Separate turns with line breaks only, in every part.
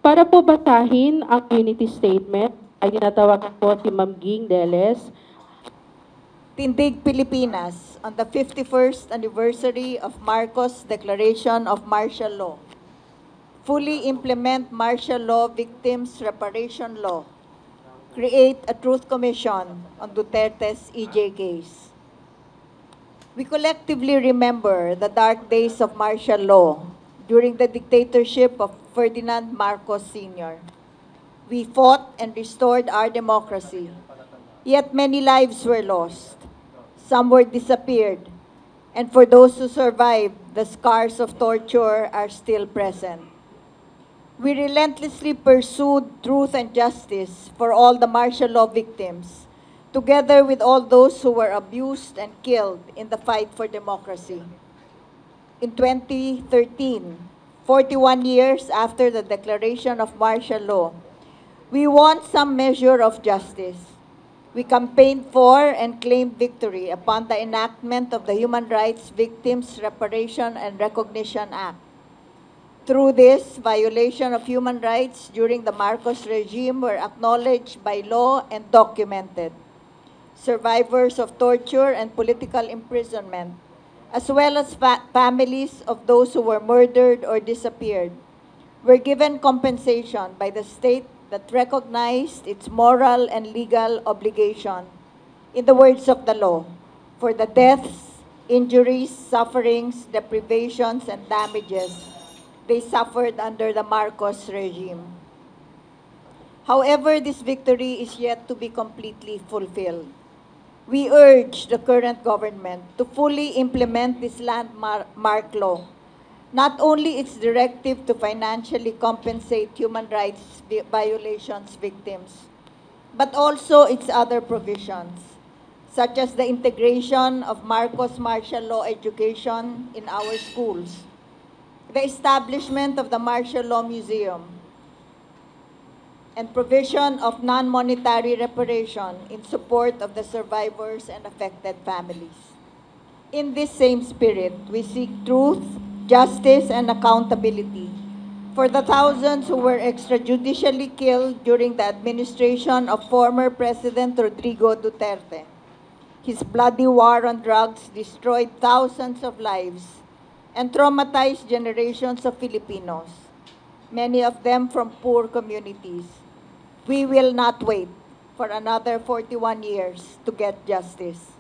Para po basahin ang unity statement, ay tinatawagan po si Ma'am Ging Deles.
Tindig Pilipinas on the 51st anniversary of Marcos Declaration of Martial Law. Fully implement martial law victims reparation law. Create a truth commission on Duterte's EJ case. We collectively remember the dark days of martial law during the dictatorship of Ferdinand Marcos Sr. We fought and restored our democracy, yet many lives were lost. Some were disappeared, and for those who survived, the scars of torture are still present. We relentlessly pursued truth and justice for all the martial law victims, together with all those who were abused and killed in the fight for democracy. In 2013, 41 years after the declaration of martial law, we want some measure of justice. We campaigned for and claimed victory upon the enactment of the Human Rights Victims Reparation and Recognition Act. Through this, violation of human rights during the Marcos regime were acknowledged by law and documented. Survivors of torture and political imprisonment, as well as families of those who were murdered or disappeared, were given compensation by the state that recognized its moral and legal obligation, in the words of the law, for the deaths, injuries, sufferings, deprivations, and damages they suffered under the Marcos regime. However, this victory is yet to be completely fulfilled. We urge the current government to fully implement this landmark law, not only its directive to financially compensate human rights violations victims, but also its other provisions, such as the integration of Marcos martial law education in our schools, the establishment of the Martial Law Museum, and provision of non-monetary reparation in support of the survivors and affected families. In this same spirit, we seek truth, justice, and accountability for the thousands who were extrajudicially killed during the administration of former President Rodrigo Duterte. His bloody war on drugs destroyed thousands of lives and traumatized generations of Filipinos, many of them from poor communities. We will not wait for another 41 years to get justice.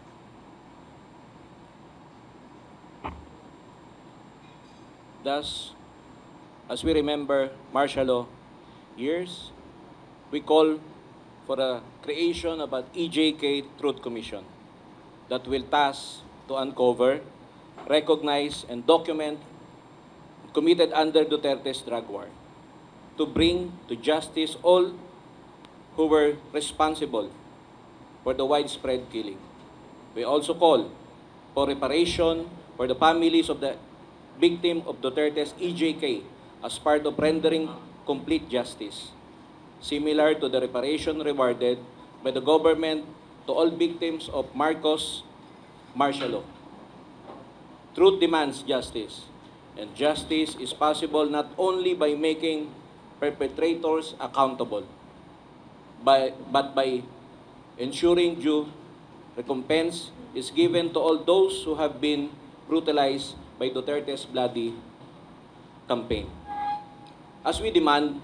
Thus, as we remember martial law years, we call for the creation of an EJK Truth Commission that will task to uncover, recognize, and document committed under Duterte's drug war, to bring to justice all who were responsible for the widespread killing. We also call for reparation for the families of the victim of Duterte's EJK as part of rendering complete justice, similar to the reparation rewarded by the government to all victims of Marcos martial law. Truth demands justice, and justice is possible not only by making perpetrators accountable, but by ensuring due recompense is given to all those who have been brutalized by Duterte's bloody campaign. As we demand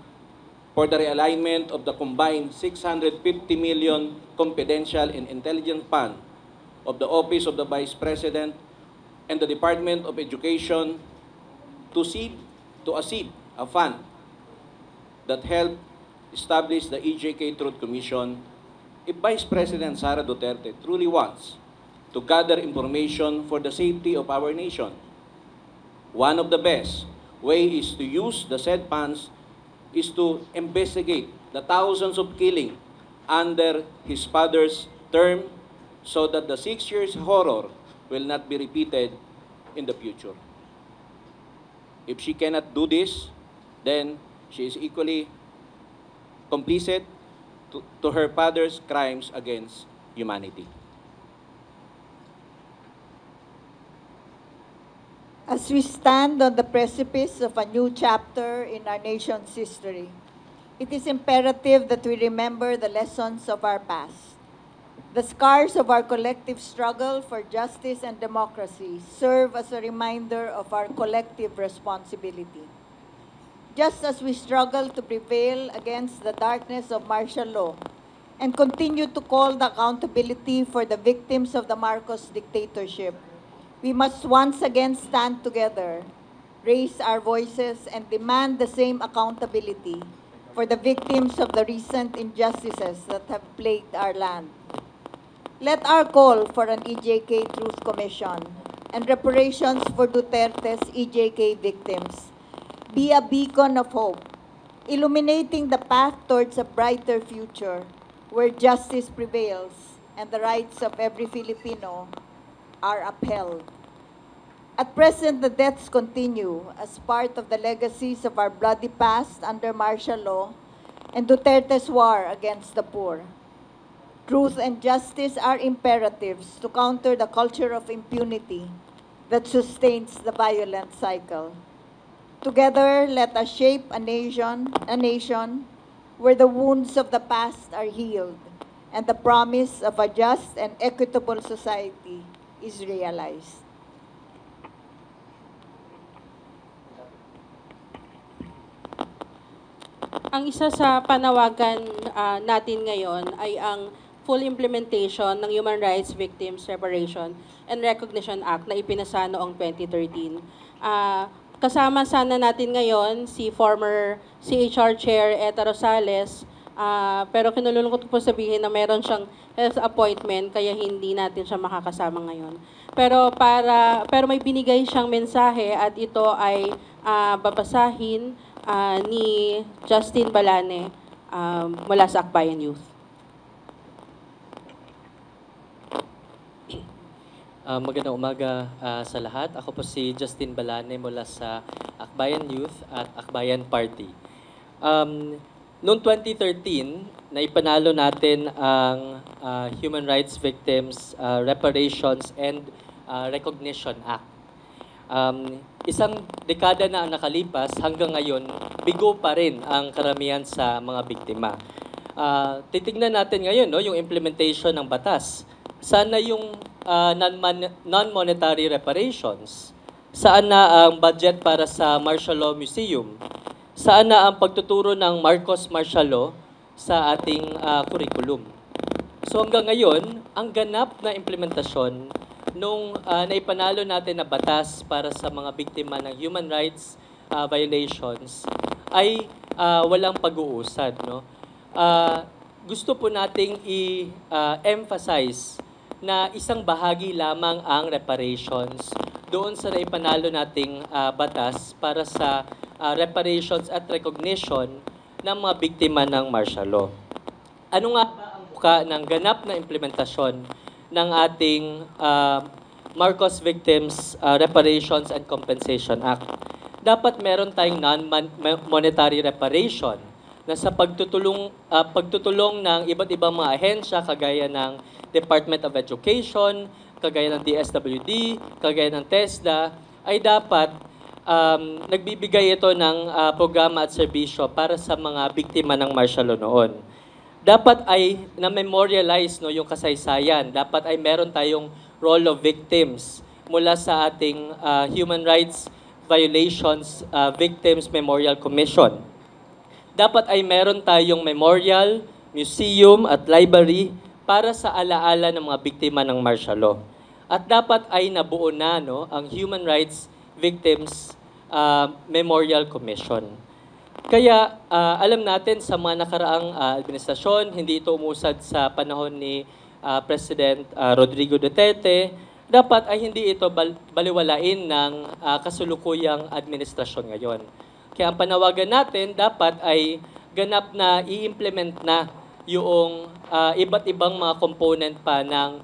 for the realignment of the combined 650 million confidential and intelligence fund of the Office of the Vice President and the Department of Education to seed a fund that help establish the EJK Truth Commission, if Vice President Sara Duterte truly wants to gather information for the safety of our nation, one of the best ways is to use the said funds is to investigate the thousands of killing under his father's term so that the 6 years horror will not be repeated in the future. If she cannot do this, then she is equally complicit to her father's crimes against humanity.
As we stand on the precipice of a new chapter in our nation's history, It is imperative that we remember the lessons of our past. The scars of our collective struggle for justice and democracy serve as a reminder of our collective responsibility. Just as we struggle to prevail against the darkness of martial law and continue to call the accountability for the victims of the Marcos dictatorship, we must once again stand together, raise our voices, and demand the same accountability for the victims of the recent injustices that have plagued our land. Let our call for an EJK Truth Commission and reparations for Duterte's EJK victims be a beacon of hope, illuminating the path towards a brighter future where justice prevails and the rights of every Filipino are upheld. At present, the deaths continue as part of the legacies of our bloody past under martial law and Duterte's war against the poor. Truth and justice are imperatives to counter the culture of impunity that sustains the violent cycle. Together, let us shape a nation where the wounds of the past are healed and the promise of a just and equitable society is realized.
Ang isa sa panawagan natin ngayon ay ang full implementation ng Human Rights Victims Reparation and Recognition Act na ipinasa noong 2013. Kasama sana natin ngayon si former CHR Chair Eta Rosales, pero kinululungkot ko po sabihin na meron siyang health appointment kaya hindi natin siya makakasama ngayon. Pero may binigay siyang mensahe at ito ay babasahin ni Justin Balane mula sa Akbayan Youth.
Magandang umaga sa lahat. Ako po si Justin Balane mula sa Akbayan Youth at Akbayan Party. Noong 2013, naipanalo natin ang Human Rights Victims Reparations and Recognition Act. Isang dekada na ang nakalipas, hanggang ngayon, bigo pa rin ang karamihan sa mga biktima. Titignan natin ngayon yung implementation ng batas. Sana yung non-monetary reparations? Saan na ang budget para sa Martial Law Museum? Saan na ang pagtuturo ng Marcos Martial Law sa ating curriculum? So hanggang ngayon, ang ganap na implementasyon nung naipanalo natin na batas para sa mga biktima ng human rights violations ay walang pag-uusad. No? Gusto po nating i-emphasize na isang bahagi lamang ang reparations doon sa naipanalo nating batas para sa reparations at recognition ng mga biktima ng martial law. Ano nga ba ang muka ng ganap na implementasyon ng ating Marcos Victims Reparations and Compensation Act? Dapat meron tayong non-monetary reparation na sa pagtutulong ng iba't ibang mga ahensya kagaya ng Department of Education, kagaya ng DSWD, kagaya ng TESDA, ay dapat nagbibigay ito ng programa at serbisyo para sa mga biktima ng martial law noon. Dapat ay na-memorialize yung kasaysayan. Dapat ay meron tayong role of victims mula sa ating Human Rights Violations Victims Memorial Commission. Dapat ay meron tayong memorial, museum at library para sa alaala ng mga biktima ng martial law. At dapat ay nabuo na ang Human Rights Victims Memorial Commission. Kaya alam natin sa mga nakaraang administrasyon, hindi ito umusad sa panahon ni President Rodrigo Duterte, dapat ay hindi ito baliwalain ng kasulukuyang administrasyon ngayon. Kaya ang panawagan natin, dapat ay ganap na i-implement na yung iba't ibang mga component pa ng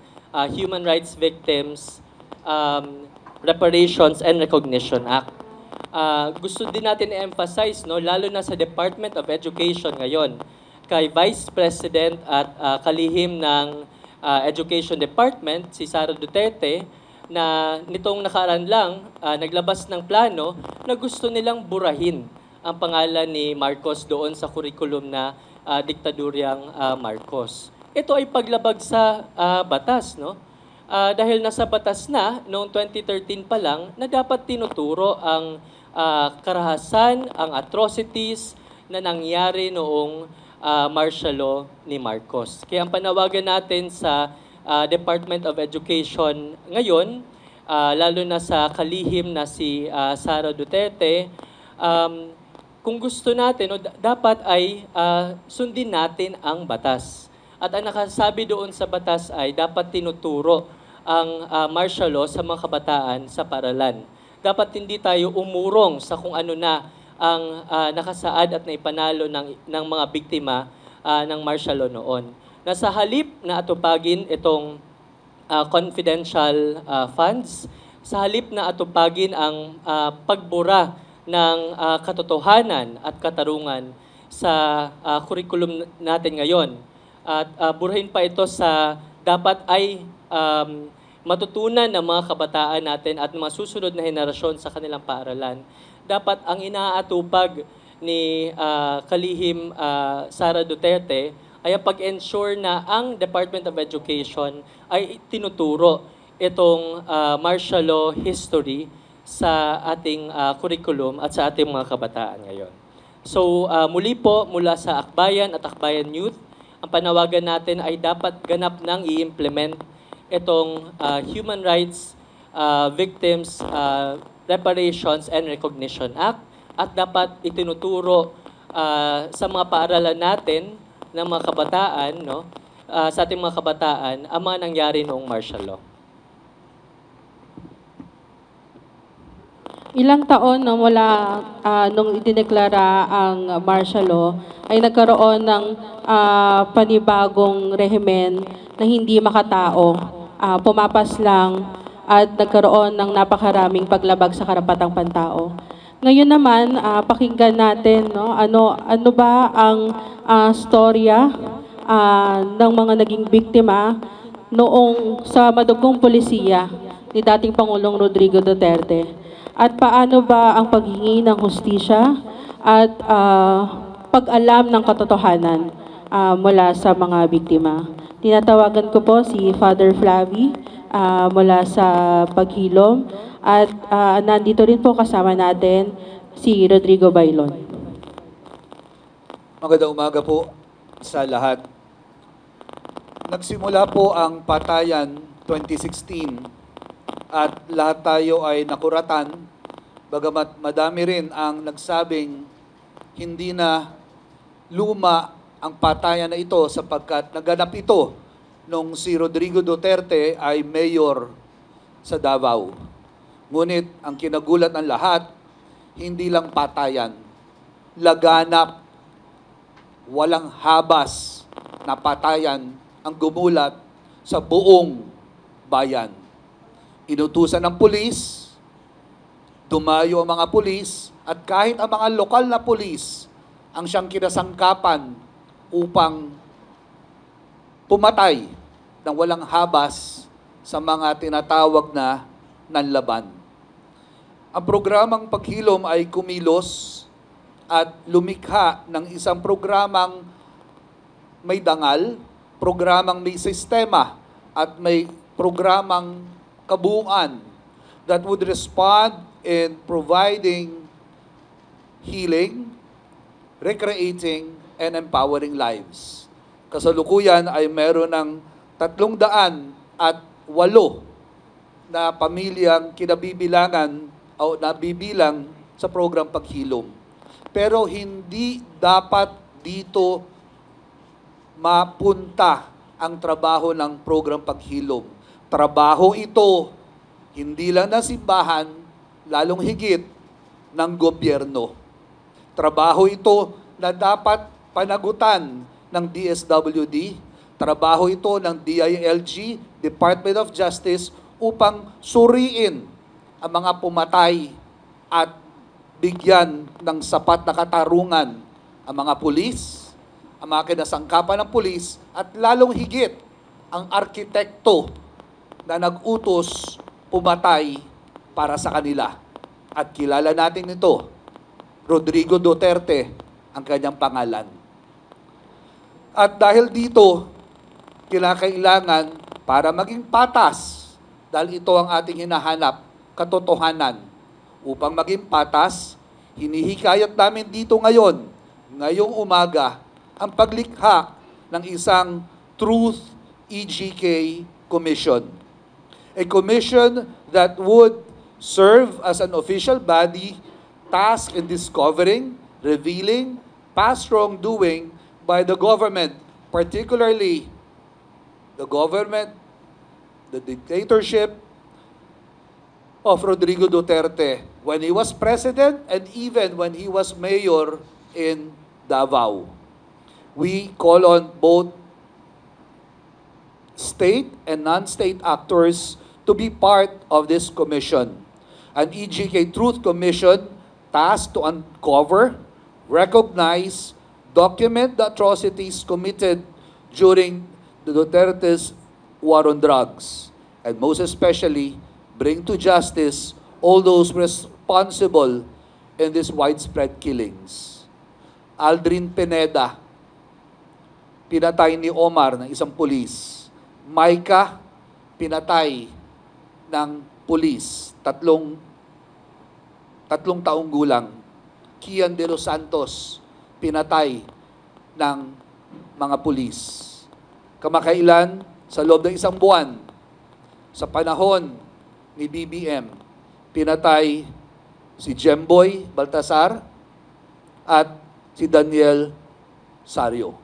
Human Rights Victims Reparations and Recognition Act. Gusto din natin i-emphasize, lalo na sa Department of Education ngayon, kay Vice President at kalihim ng Education Department, si Sara Duterte, na nitong nakaraan lang naglabas ng plano na gusto nilang burahin ang pangalan ni Marcos doon sa curriculum na diktadoryang Marcos. Ito ay paglabag sa batas, no? Dahil nasa batas na noong 2013 pa lang na dapat tinuturo ang karahasan, ang atrocities na nangyari noong martial law ni Marcos. Kaya ang panawagan natin sa Department of Education ngayon, lalo na sa kalihim na si Sara Duterte, kung gusto natin, dapat ay sundin natin ang batas. At ang nakasabi doon sa batas ay dapat tinuturo ang martial law sa mga kabataan sa paaralan. Dapat hindi tayo umurong sa kung ano na ang nakasaad at naipanalo ng mga biktima ng martial law noon. Nasa halip na atupagin itong confidential funds, sa halip na atupagin ang pagbura ng katotohanan at katarungan sa curriculum natin ngayon. At burahin pa ito sa dapat ay matutunan ng mga kabataan natin at mga susunod na henerasyon sa kanilang paaralan. Dapat ang inaatupag ni kalihim Sara Duterte ay ang pag-ensure na ang Department of Education ay tinuturo itong martial law history sa ating curriculum at sa ating mga kabataan ngayon. So muli po mula sa Akbayan at Akbayan Youth, ang panawagan natin ay dapat ganap nang i-implement itong Human Rights Victims Reparations and Recognition Act at dapat itinuturo sa mga paaralan natin ng mga kabataan, no, sa ating mga kabataan, ang mga nangyari noong martial law.
Ilang taon na mula nung idineklara ang martial law ay nagkaroon ng panibagong rehimen na hindi makatao, pumapas lang at nagkaroon ng napakaraming paglabag sa karapatang pantao. Ngayon naman, pakinggan natin ano ba ang storya ng mga naging biktima noong sa madugong polisiya ni dating Pangulong Rodrigo Duterte. At paano ba ang paghingi ng hustisya at pag-alam ng katotohanan mula sa mga biktima. Tinatawagan ko po si Father Flavie mula sa Paghilom at nandito rin po kasama natin si Rodrigo Bailon.
Magandang umaga po sa lahat. Nagsimula po ang patayan 2016 at lahat tayo ay nakuratan, bagamat madami rin ang nagsabing hindi na luma ang patayan na ito sapagkat naganap ito nung si Rodrigo Duterte ay mayor sa Davao. Ngunit ang kinagulat ng lahat, hindi lang patayan, laganap, walang habas na patayan ang gumulat sa buong bayan. Inutusan ng pulis, dumayo ang mga pulis, at kahit ang mga lokal na pulis ang siyang kinasangkapan upang pumatay ng walang habas sa mga tinatawag na nanlaban. Ang programang Paghilom ay kumilos at lumikha ng isang programang may dangal, programang may sistema, at may programang kabuuan that would respond in providing healing, recreating, and empowering lives. Kasalukuyan ay meron ng 308 na pamilyang kinabibilangan o nabibilang sa program Paghilom. Pero hindi dapat dito mapunta ang trabaho ng program Paghilom. Trabaho ito, hindi lang ng simbahan, lalong higit ng gobyerno. Trabaho ito na dapat panagutan ng DSWD, trabaho ito ng DILG, Department of Justice, upang suriin ang mga pumatay at bigyan ng sapat na katarungan ang mga pulis, ang mga kinasangkapan ng pulis, at lalong higit ang arkitekto na nag-utos pumatay para sa kanila. At kilala natin ito, Rodrigo Duterte ang kanyang pangalan. At dahil dito, kinakailangan para maging patas, dahil ito ang ating hinahanap, katotohanan. Upang maging patas, hinihikayat namin dito ngayon, ngayong umaga, ang paglikha ng isang Truth EJK Commission. A commission that would serve as an official body tasked in discovering, revealing past wrongdoing by the government, particularly the dictatorship of Rodrigo Duterte when he was president and even when he was mayor in Davao. We call on both state and non-state actors to be part of this commission. An EJK Truth Commission tasked to uncover, recognize, document the atrocities committed during the Duterte's war on drugs, and most especially, bring to justice all those responsible in these widespread killings. Aldrin Pineda, pinatay ni Omar ng isang pulis. Micah, pinatay ng pulis, tatlong taong gulang. Kian de los Santos, pinatay ng mga pulis. Kamakailan, sa loob ng isang buwan, sa panahon ni BBM, pinatay si Jemboy Baltasar at si Daniel Sario.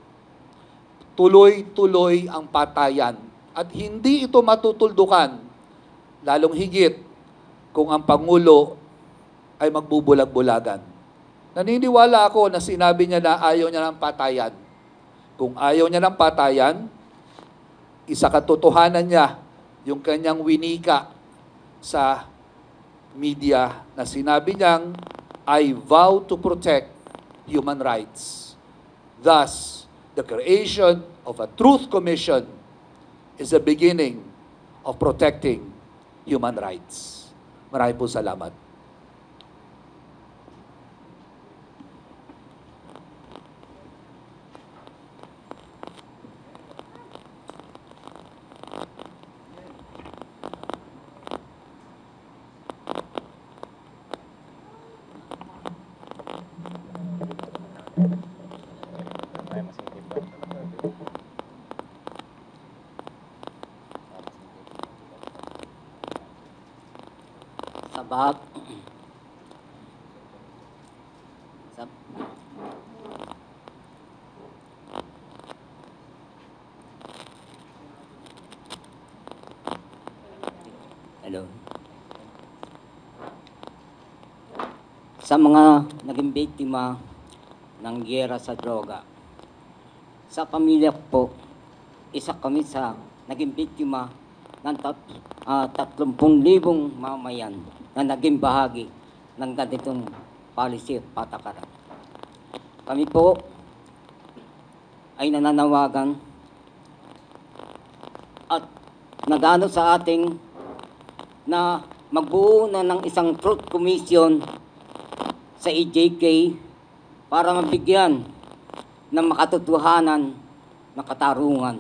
Tuloy-tuloy ang patayan at hindi ito matutuldukan, lalong higit kung ang Pangulo ay magbubulag-bulagan. Naniniwala ako na sinabi niya na ayaw niya ng patayan. Kung ayaw niya ng patayan, isa katotohanan niya yung kanyang winika sa media na sinabi niyang, I vow to protect human rights. Thus, the creation of a Truth Commission is the beginning of protecting human rights. Maraming po salamat.
Sabat. Hello. Sa mga naging biktima ng giyera sa droga, sa pamilya po, isa kami sa naging biktima ng 30,000 mamayan na naging bahagi ng ganitong policy at patakaran. Kami po ay nananawagan at nagano sa ating na magbuo na ng isang Truth Commission sa EJK para mabigyan ng makatotohanan na katarungan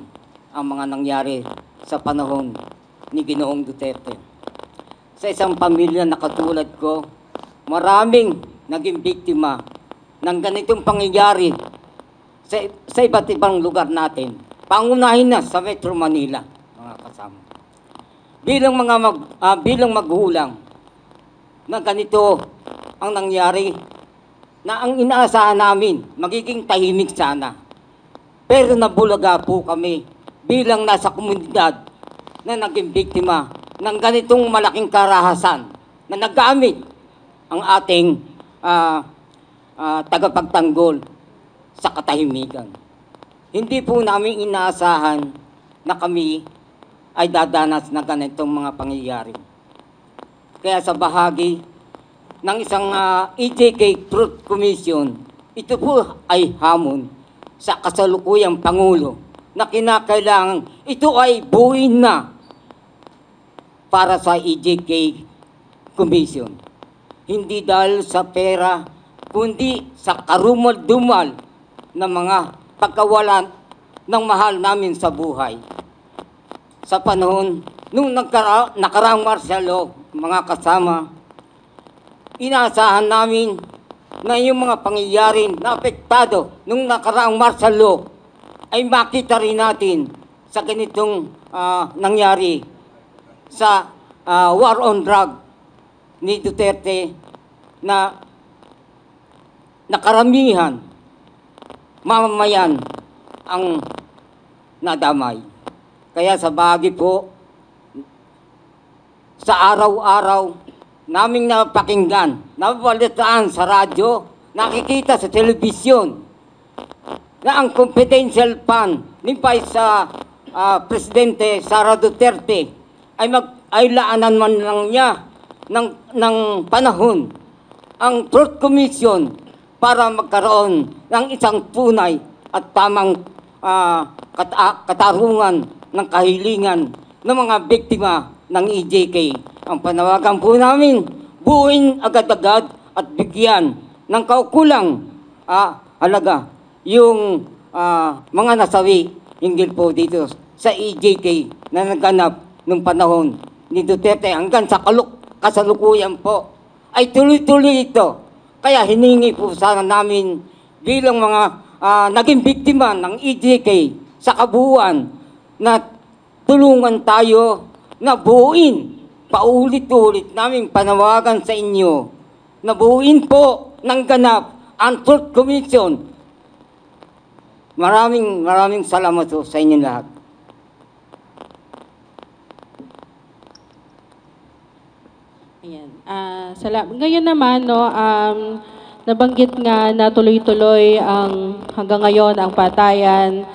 ang mga nangyari sa panahon ni Ginoong Duterte. Sa isang pamilya na katulad ko, maraming naging biktima ng ganitong pangyayari sa iba't ibang lugar natin. Pangunahin na sa Metro Manila, mga kasama. Bilang magulang na ganito ang nangyari, na ang inaasahan namin, magiging tahimik sana. Pero nabulaga po kami bilang nasa komunidad na naging biktima ng ganitong malaking karahasan na nagamit ang ating tagapagtanggol sa katahimikan. Hindi po namin inaasahan na kami ay dadanas na ganitong mga pangyayari. Kaya sa bahagi ng isang EJK Truth Commission, ito po ay hamon sa kasalukuyang Pangulo na kinakailangan ito ay buuin na para sa EJK Commission. Hindi dahil sa pera kundi sa karumal-dumal na mga pagkawalan ng mahal namin sa buhay. Sa panahon nung nakaraang martial law, mga kasama, inaasahan namin na yung mga pangyayari na apektado nung nakaraang martial law ay makita rin natin sa ganitong nangyari sa war on drug ni Duterte na nakaramihan mamamayan ang nadamay. Kaya sa bagay po, sa araw-araw naming napakinggan, nababalitaan sa radyo, nakikita sa telebisyon na ang confidential fund ni Vice Presidente Sara Duterte ay laanan man lang niya ng panahon ang Truth Commission para magkaroon ng isang tunay at tamang katarungan ng kahilingan ng mga biktima ng EJK. Ang panawagan po namin, buuin agad-agad at bigyan ng kaukulang halaga yung mga nasawi hinggil po dito sa EJK na naganap nung panahon ni Duterte hanggang sa kasalukuyan po ay tuloy-tuloy ito. Kaya hiningi po sana namin bilang mga naging biktima ng EJK sa kabuuan na tulungan tayo na buuin, paulit-ulit naming panawagan sa inyo na buuin po ng ganap ang Truth Commission. Maraming salamat po sa inyo lahat.
Ayan. Ngayon naman, no, nabanggit nga na tuloy-tuloy hanggang ngayon ang patayan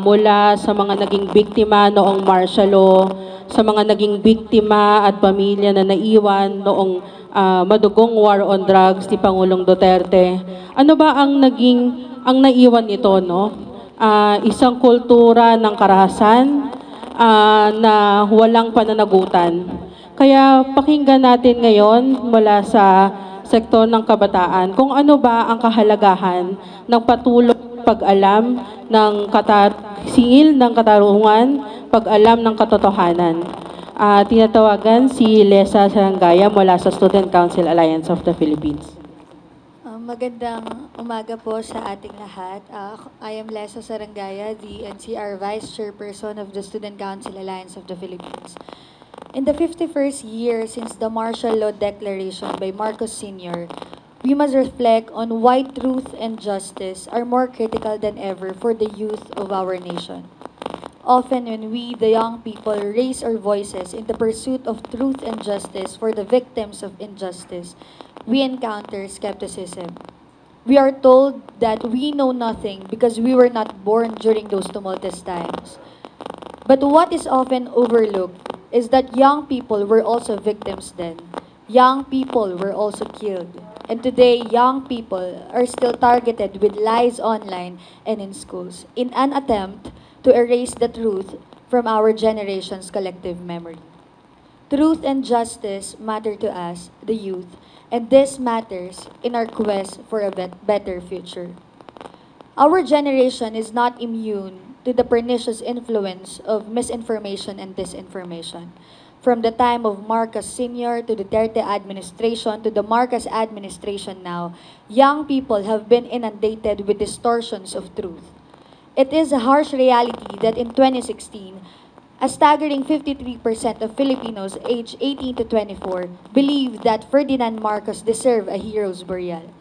mula sa mga naging biktima noong martial law, sa mga naging biktima at pamilya na naiwan noong madugong war on drugs ni Pangulong Duterte. Ano ba ang naiwan nito, no? Isang kultura ng karahasan na walang pananagutan. Kaya pakinggan natin ngayon mula sa sektor ng kabataan kung ano ba ang kahalagahan ng patuloy pag-alam ng singil ng katarungan, pag-alam ng katotohanan. Tinatawagan si Lesa Sarangaya mula sa Student Council Alliance of the Philippines.
Magandang umaga po sa ating lahat. I am Lesa Sarangaya, the NCR Vice Chairperson of the Student Council Alliance of the Philippines. In the 51st year since the martial law declaration by Marcos Sr., we must reflect on why truth and justice are more critical than ever for the youth of our nation. Often when we, the young people, raise our voices in the pursuit of truth and justice for the victims of injustice, we encounter skepticism. We are told that we know nothing because we were not born during those tumultuous times. But what is often overlooked is that young people were also victims then. Young people were also killed. And today, young people are still targeted with lies online and in schools in an attempt to erase the truth from our generation's collective memory. Truth and justice matter to us, the youth, and this matters in our quest for a better future. Our generation is not immune to the pernicious influence of misinformation and disinformation. From the time of Marcos Sr. to the Duterte administration to the Marcos administration now, young people have been inundated with distortions of truth. It is a harsh reality that in 2016, a staggering 53% of Filipinos aged 18 to 24 believe that Ferdinand Marcos deserved a hero's burial.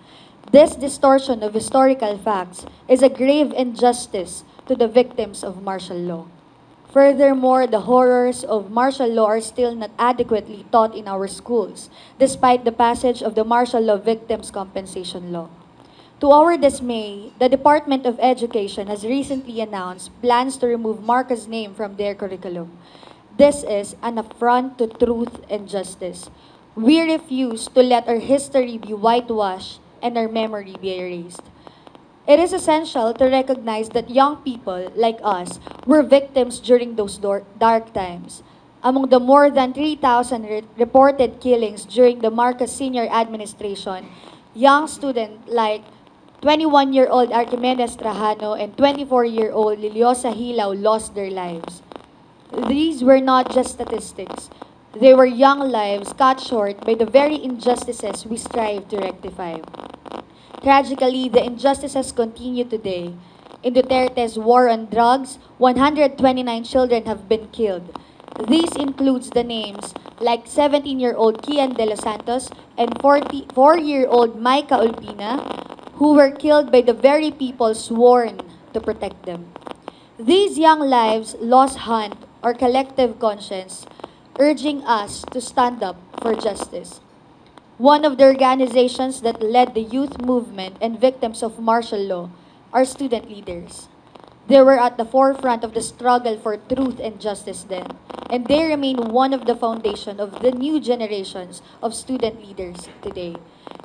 This distortion of historical facts is a grave injustice to the victims of martial law. Furthermore, the horrors of martial law are still not adequately taught in our schools, despite the passage of the Martial Law Victims Compensation Law. To our dismay, the Department of Education has recently announced plans to remove Marcos' name from their curriculum. This is an affront to truth and justice. We refuse to let our history be whitewashed and our memory be erased. It is essential to recognize that young people, like us, were victims during those dark times. Among the more than 3,000 reported killings during the Marcos Sr. administration, young students like 21-year-old Archimedes Trajano and 24-year-old Liliosa Hilao lost their lives. These were not just statistics. They were young lives cut short by the very injustices we strive to rectify. Tragically, the injustices continue today. In Duterte's war on drugs, 129 children have been killed. This includes the names like 17-year-old Kian De Los Santos and 44-year-old Maika Ulpina, who were killed by the very people sworn to protect them. These young lives lost hunt our collective conscience, urging us to stand up for justice. One of the organizations that led the youth movement and victims of martial law are student leaders. They were at the forefront of the struggle for truth and justice then, and they remain one of the foundation of the new generations of student leaders today.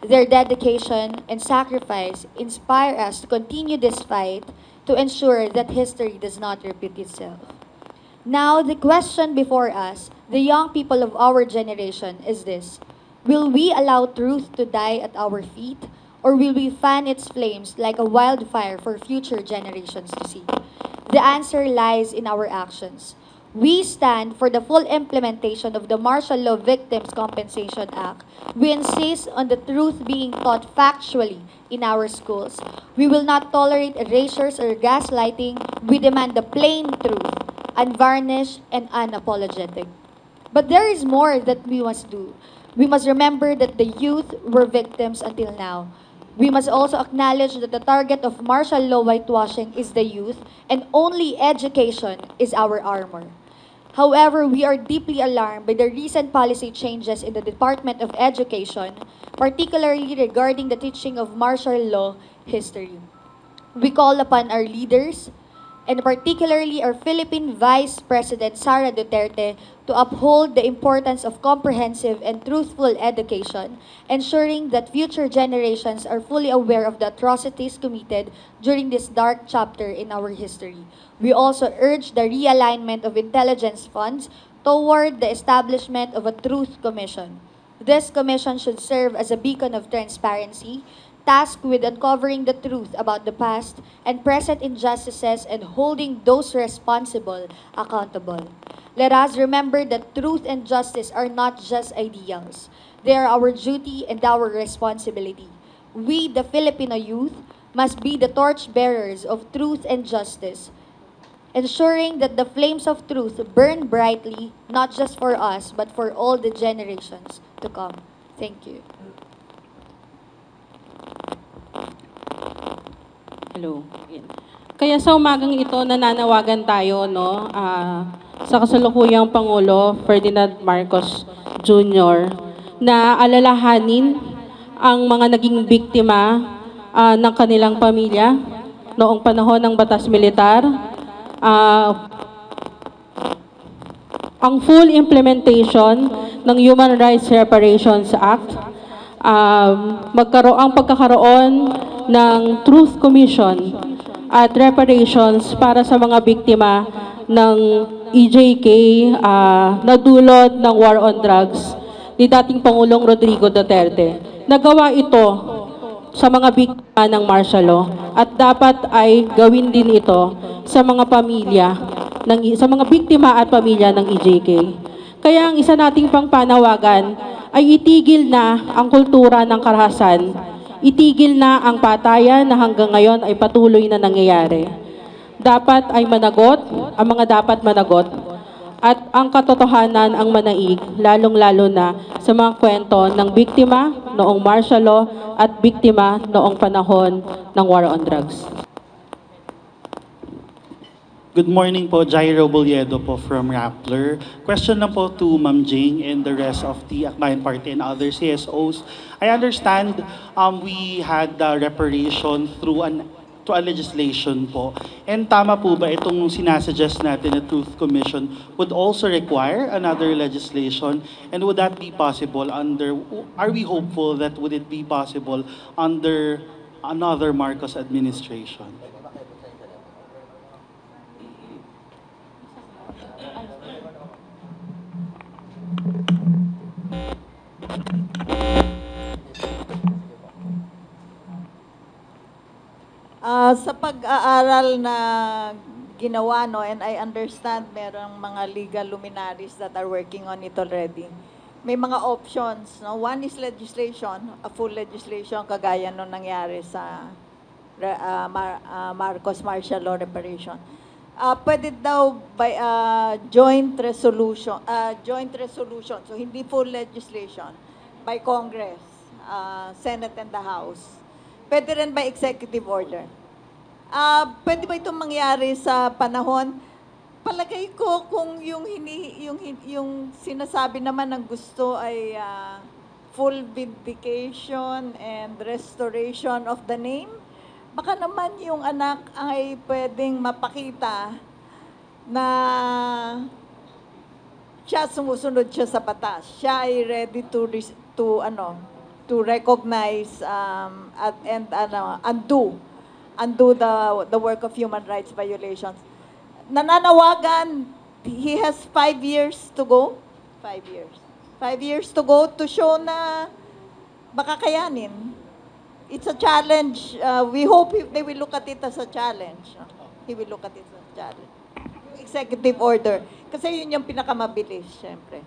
Their dedication and sacrifice inspire us to continue this fight to ensure that history does not repeat itself. Now, the question before us, the young people of our generation, is this: will we allow truth to die at our feet, or will we fan its flames like a wildfire for future generations to see? The answer lies in our actions. We stand for the full implementation of the Martial Law Victims Compensation Act. We insist on the truth being taught factually in our schools. We will not tolerate erasures or gaslighting. We demand the plain truth, unvarnished and unapologetic. But there is more that we must do. We must remember that the youth were victims until now. We must also acknowledge that the target of martial law whitewashing is the youth, and only education is our armor. However, we are deeply alarmed by the recent policy changes in the Department of Education, particularly regarding the teaching of martial law history. We call upon our leaders, and particularly our Philippine Vice President Sara Duterte, to uphold the importance of comprehensive and truthful education, ensuring that future generations are fully aware of the atrocities committed during this dark chapter in our history. We also urge the realignment of intelligence funds toward the establishment of a Truth Commission. This commission should serve as a beacon of transparency, tasked with uncovering the truth about the past and present injustices and holding those responsible accountable. Let us remember that truth and justice are not just ideals. They are our duty and our responsibility. We, the Filipino youth, must be the torchbearers of truth and justice, ensuring that the flames of truth burn brightly, not just for us, but for all the generations to come. Thank you.
Hello. Ayan. Kaya sa umagang ito, nananawagan tayo sa kasalukuyang Pangulo Ferdinand Marcos Jr. na alalahanin ang mga naging biktima ng kanilang pamilya noong panahon ng batas militar, ang full implementation ng Human Rights Reparations Act, ang pagkakaroon ng Truth Commission at reparations para sa mga biktima ng EJK na dulot ng war on drugs ni dating Pangulong Rodrigo Duterte. Nagawa ito sa mga biktima ng martial law at dapat ay gawin din ito sa mga pamilya sa mga biktima at pamilya ng EJK. Kaya ang isa nating pangpanawagan ay itigil na ang kultura ng karahasan, itigil na ang patayan na hanggang ngayon ay patuloy na nangyayari. Dapat ay managot, ang mga dapat managot, at ang katotohanan ang manaig, lalong-lalo na sa mga kwento ng biktima noong martial law at biktima noong panahon ng war on drugs.
Good morning po, Jairo Boliedo po from Rappler. Question lang po to Ma'am Jing and the rest of the Akbayan Party and other CSOs. I understand we had reparation through a legislation po. And tama po ba itong sinasuggest natin na Truth Commission would also require another legislation? And would that be possible are we hopeful that would it be possible under another Marcos administration?
Sa pag-aaral na ginawa, no, and I understand merong mga legal luminaries that are working on it already. May mga options, no? One is legislation, a full legislation kagaya nung nangyari sa Marcos martial law reparation. Pwede daw by joint resolution, so hindi full legislation by Congress, Senate and the House. Pwede rin by executive order. Pwede ba itong mangyari sa panahon? Palagay ko kung yung sinasabi naman ng gusto ay full vindication and restoration of the name, baka naman yung anak ay pwedeng mapakita na siya sumusunod siya sa batas. Siya ay ready to recognize and undo the work of human rights violations. Nananawagan, he has 5 years to go. 5 years. 5 years to go to show na baka kayanin. It's a challenge. We hope they will look at it as a challenge. He will look at it as a challenge. Executive order. Kasi yun yung pinakamabilis, syempre.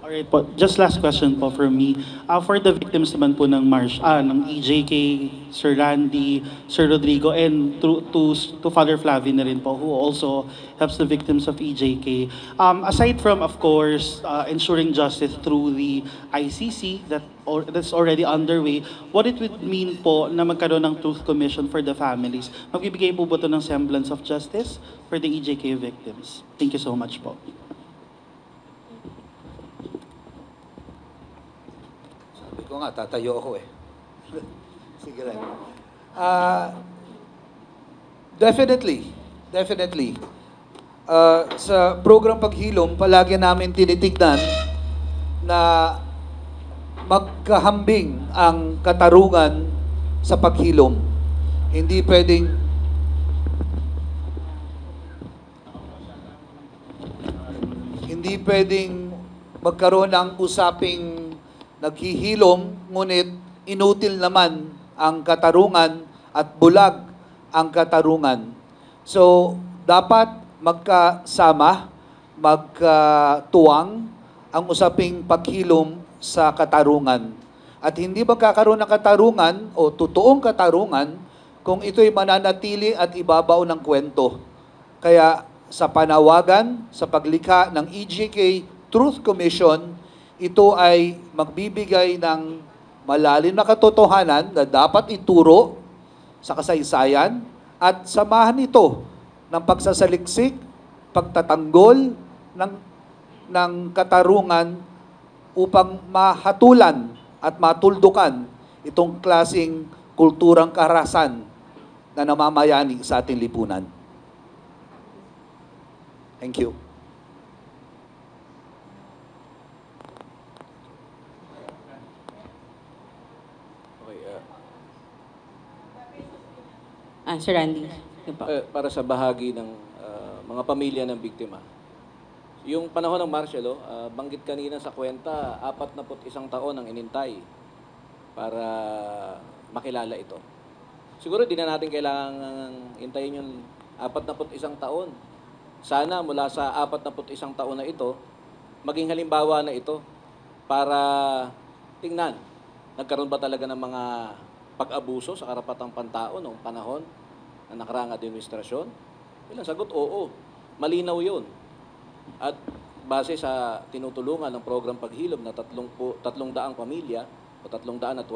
Alright po, just last question po from me. For the victims naman po ng ng EJK, Sir Randy, Sir Rodrigo, and to Father Flavie na rin po, who also helps the victims of EJK. Aside from, of course, ensuring justice through the ICC that's already underway, what it would mean po na magkaroon ng Truth Commission for the families? Magbibigay po ba ito ng semblance of justice for the EJK victims? Thank you so much po.
Ko nga, tatayo ako eh. Sige lang. Definitely. Sa program paghilom, palagi namin tinitignan na magkahambing ang katarungan sa paghilom. Hindi pwedeng magkaroon ng usaping naghihilom, ngunit inutil naman ang katarungan at bulag ang katarungan. So, dapat magkasama, magkatuwang ang usaping paghilom sa katarungan. At hindi magkakaroon ng katarungan o totoong katarungan kung ito'y mananatili at ibabaw ng kwento. Kaya sa panawagan, sa paglikha ng EJK Truth Commission, ito ay magbibigay ng malalim na katotohanan na dapat ituro sa kasaysayan at samahan ito ng pagsasaliksik, pagtatanggol ng katarungan upang mahatulan at matuldukan itong klasing kulturang karahasan na namamayani sa ating lipunan. Thank you.
Sir Randy. Yun po.
Para sa bahagi ng mga pamilya ng biktima. Yung panahon ng martial law, banggit kanina sa kwenta, 41 taon ang inintay para makilala ito. Siguro di na natin kailangan hintayin yung 41 taon. Sana mula sa 41 taon na ito, maging halimbawa na ito para tingnan, nagkaroon ba talaga ng mga pag-abuso sa karapatang pantao noong panahon ng nakaraang administrasyon? Bilang sagot, oo. Malinaw yun. At base sa tinutulungan ng program paghilom na 300 pamilya o 308,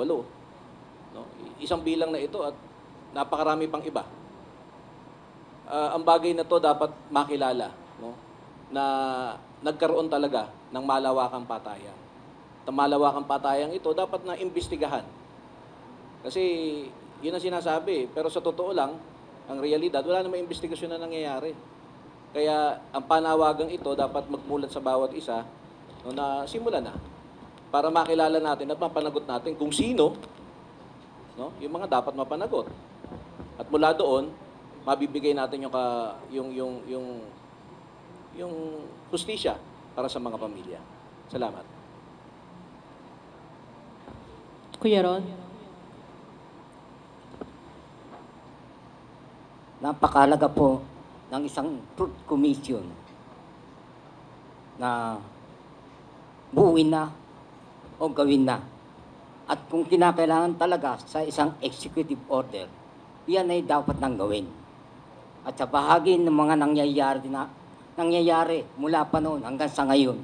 no? Isang bilang na ito at napakarami pang iba. Ang bagay na to dapat makilala, no? Na nagkaroon talaga ng malawakang patayan. At ang malawakang patayang ito dapat na imbestigahan. Kasi yun ang sinasabi. Pero sa totoo lang, ang realidad, wala namang investigasyon na nangyayari. Kaya ang panawagang ito dapat magmulat sa bawat isa, no, na simulan na para makilala natin at mapanagot natin kung sino, no, yung mga dapat mapanagot. At mula doon, mabibigay natin yung hustisya para sa mga pamilya. Salamat.
Kuya Ron.
napakalaga po ng isang Truth Commission na buuin na o gawin na. At kung kinakailangan talaga sa isang executive order, yan ay dapat nang gawin. At sa bahagi ng mga nangyayari mula pa noon hanggang sa ngayon,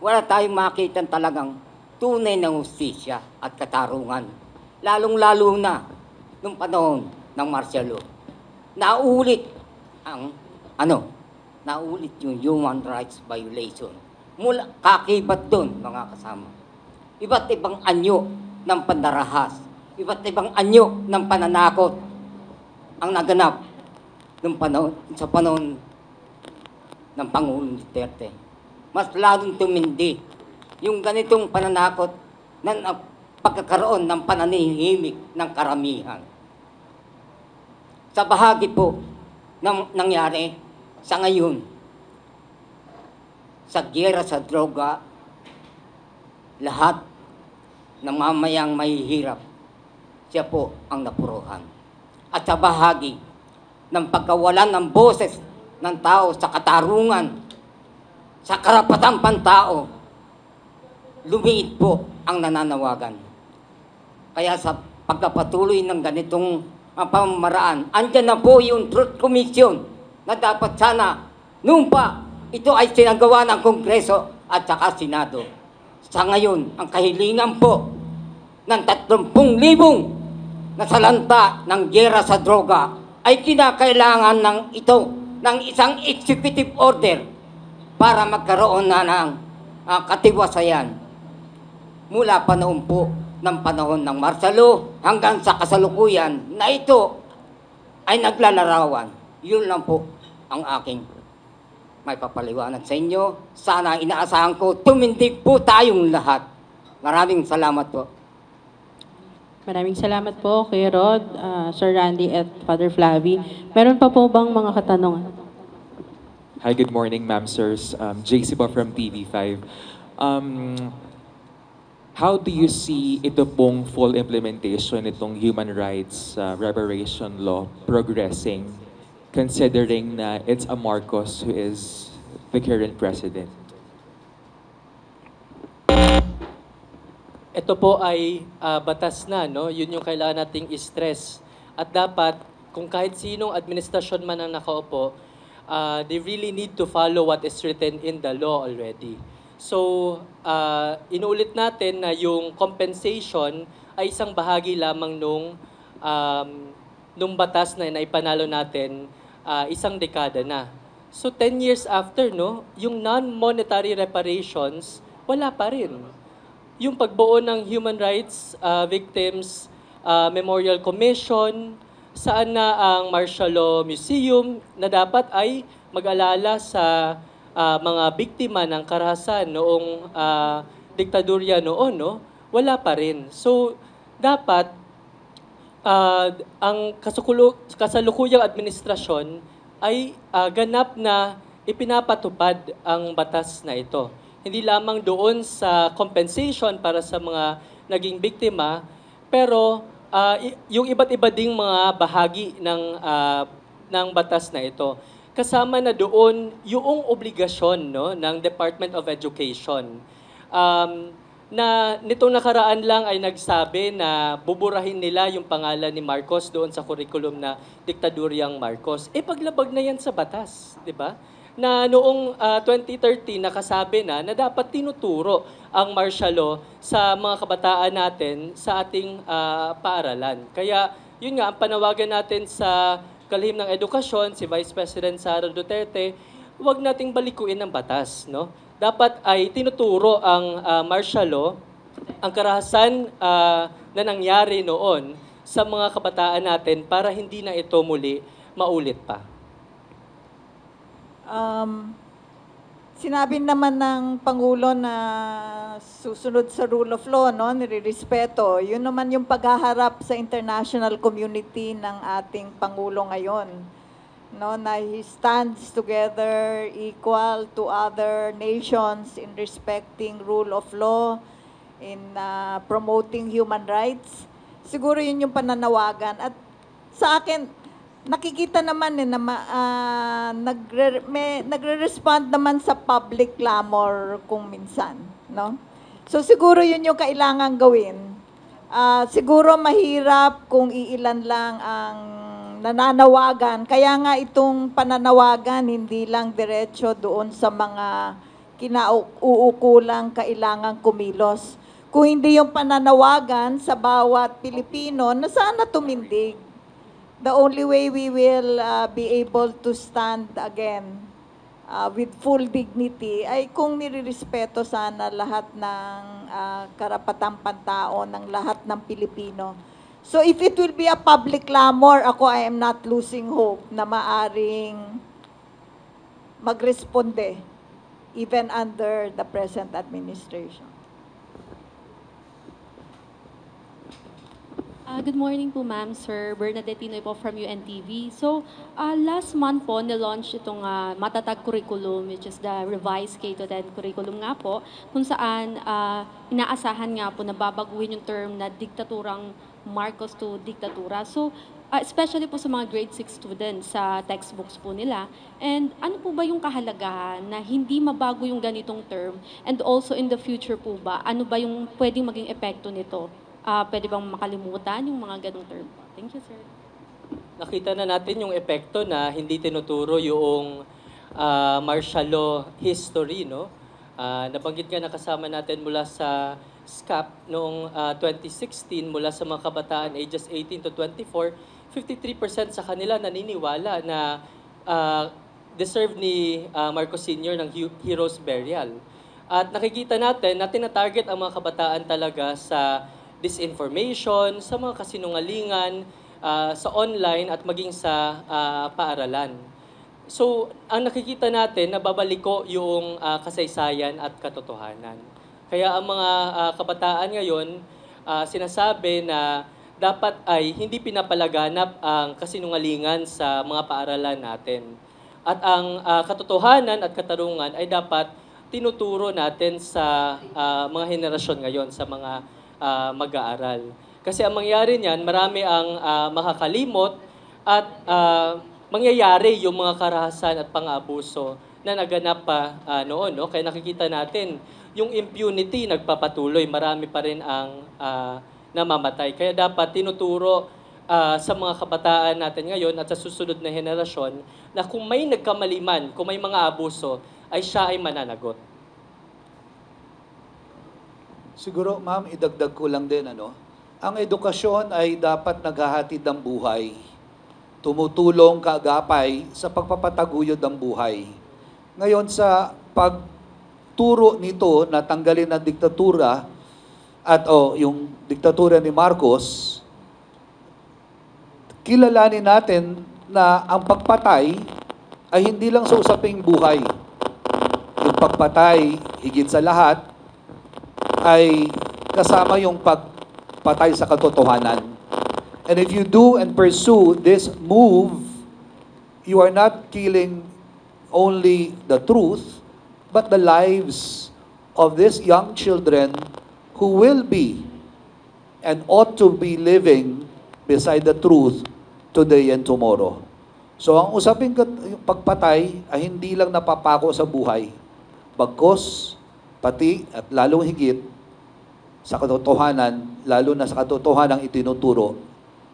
wala tayong makita talagang tunay na hustisya at katarungan. Lalong-lalo na nung panahon ng martial law. Naulit yung human rights violation. Mula kakibat doon, mga kasama. Iba't ibang anyo ng pandarahas, iba't ibang anyo ng pananakot ang naganap sa panahon ng Pangulong Duterte. Mas lalong tumindi yung ganitong pananakot na pagkakaroon ng pananahimik ng karamihan. Sa bahagi po ng nangyari sa ngayon, sa giyera sa droga, lahat ng mamayang mahihirap, siya po ang napuruhan. At sa bahagi ng pagkawalan ng boses ng tao sa katarungan, sa karapatang pantao, lumiit po ang nananawagan. Kaya sa pagkapatuloy ng ganitong pamamaraan, andyan na po yung Truth Commission na dapat sana noon pa ito ay sinagawa ng Kongreso at saka Senado. Sa ngayon, ang kahilingan po ng 30,000 na salanta ng giyera sa droga ay kinakailangan ng isang executive order para magkaroon na ng katiwasayan. Mula pa noon po ng panahon ng martial law hanggang sa kasalukuyan na ito ay naglalarawan. Yun lang po ang aking may papaliwanag sa inyo. Sana inaasahan ko, tumindig po tayong lahat. Maraming salamat po.
Maraming salamat po kay Rod, Sir Randy at Father Flavi. Meron pa po bang mga katanungan?
Hi, good morning, ma'am, sirs. JC po from TV5. How do you see ito pong full implementation itong human rights reparation law progressing, considering na it's a Marcos who is the current president?
Ito po ay batas na, no? Yun yung kailangan nating i-stress. At dapat, kung kahit sinong administrasyon man ang nakaupo, they really need to follow what is written in the law already. So, inuulit natin na yung compensation ay isang bahagi lamang nung batas na naipanalo natin isang dekada na. So 10 years after, no, yung non-monetary reparations, wala pa rin. Yung pagbuo ng Human Rights Victims Memorial Commission, saan na ang Martial Law Museum na dapat ay mag-alala sa mga biktima ng karahasan noong diktadurya noon, no, wala pa rin. So dapat ang kasalukuyang administrasyon ay ganap na ipinapatupad ang batas na ito. Hindi lamang doon sa compensation para sa mga naging biktima, pero yung iba't iba ding mga bahagi ng batas na ito. Kasama na doon yung obligasyon, no, ng Department of Education. Na nitong nakaraan lang ay nagsabi na buburahin nila yung pangalan ni Marcos doon sa curriculum na diktadoryang Marcos. Paglabag na yan sa batas, di ba? Na noong 2013 nakasabi na dapat tinuturo ang martial law sa mga kabataan natin sa ating paaralan. Kaya yun nga, ang panawagan natin sa kalihim ng edukasyon, si Vice President Sara Duterte, huwag nating balikuin ang batas, no? Dapat ay tinuturo ang martial law, ang karahasan na nangyari noon sa mga kabataan natin para hindi na ito muli maulit pa.
Sinabi naman ng Pangulo na susunod sa rule of law, no, nirirespeto. Yun naman yung paghaharap sa international community ng ating Pangulo ngayon. No, na he stands together equal to other nations in respecting rule of law, in promoting human rights. Siguro yun yung pananawagan. At sa akin, nakikita naman na nagre-respond naman sa public clamor kung minsan, no? So siguro yun yung kailangan gawin. Siguro mahirap kung iilan lang ang nananawagan. Kaya nga itong pananawagan hindi lang diretso doon sa mga kinauukulang kailangan kumilos. Kung hindi yung pananawagan sa bawat Pilipino na sana tumindig. The only way we will be able to stand again with full dignity ay kung nirirespeto sana lahat ng karapatang pantao ng lahat ng Pilipino. So if it will be a public clamor, I am not losing hope na maaring magresponde even under the present administration.
Good morning po, ma'am, Sir Bernadette Tinoy po from UNTV. So, last month po, na-launch itong Matatag Curriculum, which is the revised K-10 curriculum nga po, kung saan inaasahan nga po na babaguhin yung term na diktaturang Marcos to diktatura. So, especially po sa mga grade 6 students sa textbooks po nila. And ano po ba yung kahalagahan na hindi mabago yung ganitong term? And also in the future po ba, ano ba yung pwedeng maging epekto nito? Pwede bang makalimutan yung mga ganong term? Thank you, sir.
Nakita na natin yung epekto na hindi tinuturo yung martial law history, no? Nabanggit nga nakasama natin mula sa SCAP noong 2016 mula sa mga kabataan ages 18 to 24, 53% sa kanila naniniwala na deserve ni Marcos Sr. ng Heroes Burial. At nakikita natin na tina-target ang mga kabataan talaga sa disinformation, sa mga kasinungalingan, sa online at maging sa paaralan. So, ang nakikita natin, nababaliko yung kasaysayan at katotohanan. Kaya ang mga kabataan ngayon, sinasabi na dapat ay hindi pinapalaganap ang kasinungalingan sa mga paaralan natin. At ang katotohanan at katarungan ay dapat tinuturo natin sa mga henerasyon ngayon, sa mga mag-aaral. Kasi ang mangyari niyan, marami ang makakalimot at mangyayari yung mga karahasan at pang-abuso na naganap pa noon. No? Kaya nakikita natin, yung impunity nagpapatuloy, marami pa rin ang namamatay. Kaya dapat tinuturo sa mga kabataan natin ngayon at sa susunod na henerasyon na kung may nagkamaliman, kung may mga abuso, ay siya ay mananagot.
Siguro, ma'am, idagdag ko lang din, ang edukasyon ay dapat naghahatid ng buhay, tumutulong kaagapay sa pagpapataguyod ng buhay. Ngayon, sa pagturo nito na tanggalin ang diktatura at yung diktatura ni Marcos, kilalanin natin na ang pagpatay ay hindi lang sa usaping buhay. Yung pagpatay, higit sa lahat, ay kasama yung pagpatay sa katotohanan. And if you do and pursue this move, you are not killing only the truth, but the lives of these young children who will be and ought to be living beside the truth today and tomorrow. So ang usaping pagpatay ay hindi lang napapako sa buhay, bagkus, pati at lalong higit sa katotohanan, lalo na sa katotohanan itinuturo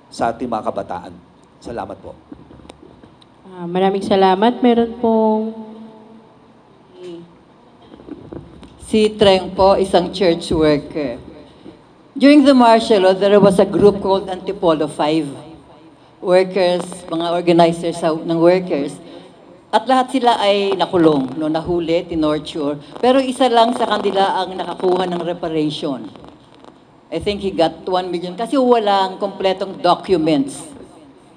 sa ating mga kabataan. Salamat po.
Maraming salamat. Meron pong
Si Treng po, isang church worker. During the martial law, there was a group called Antipolo 5. Workers, mga organizers ng workers. At lahat sila ay nakulong, nahuli, tinorture. Pero isa lang sa kanila ang nakakuha ng reparation. I think he got 1 million kasi walang kompletong documents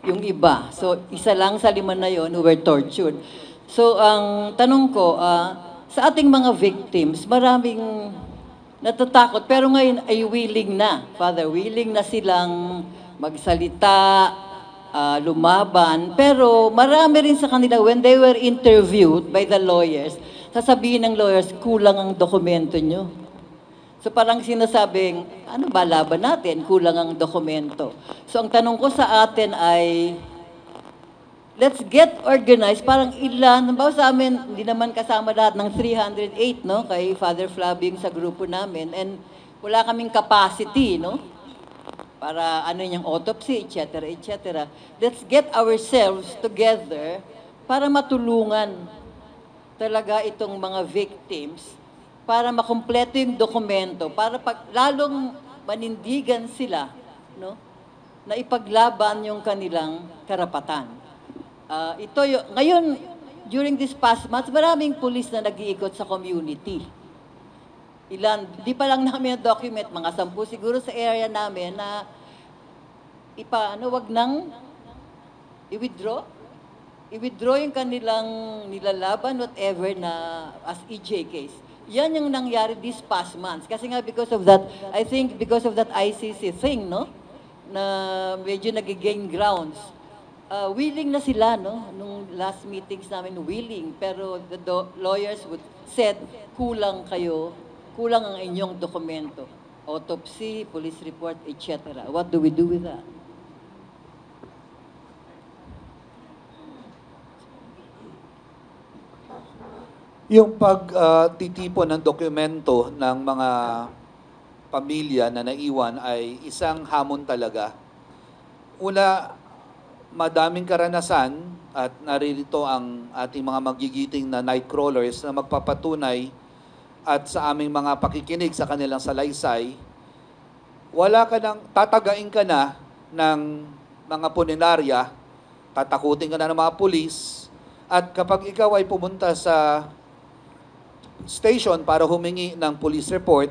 yung iba. So, isa lang sa 5 na yon who were tortured. So, ang tanong ko, sa ating mga victims, maraming natatakot. Pero ngayon ay willing na, Father, willing na silang magsalita, lumaban. Pero marami rin sa kanila, when they were interviewed by the lawyers, sasabihin ng lawyers, kulang ang dokumento nyo. So parang sinasabing, ano ba laban natin? Kulang ang dokumento. So ang tanong ko sa atin ay, let's get organized. Parang ilan, bawa sa amin, hindi naman kasama lahat ng 308, no? Kay Father Flaving sa grupo namin. And wala kaming capacity, no? Para ano yung autopsy, etc., etc. Let's get ourselves together para matulungan talaga itong mga victims, para makumpleto yung dokumento, para lalong manindigan sila, no? Na ipaglaban yung kanilang karapatan. Ngayon, during this past month, maraming pulis na nag-iikot sa community. Di pa lang namin document, mga 10 siguro sa area namin na wag nang i-withdraw. I-withdraw yung kanilang nilalaban, whatever na as EJ case. Yan yung nangyari this past months. Kasi nga because of that, I think because of that ICC thing, no? Na medyo nag-gain grounds. Willing na sila, no? Nung last meetings namin, willing. Pero the lawyers said, kulang ang inyong dokumento. Autopsy, police report, etc. What do we do with that?
Yung pagtitipon ng dokumento ng mga pamilya na naiwan ay isang hamon talaga. Una, madaming karanasan at naririto ang ating mga magigiting na night crawlers na magpapatunay at sa aming mga pakikinig sa kanilang salaysay, tatagain ka na ng mga punerarya, tatakutin ka na ng mga pulis, at kapag ikaw ay pumunta sa station para humingi ng police report,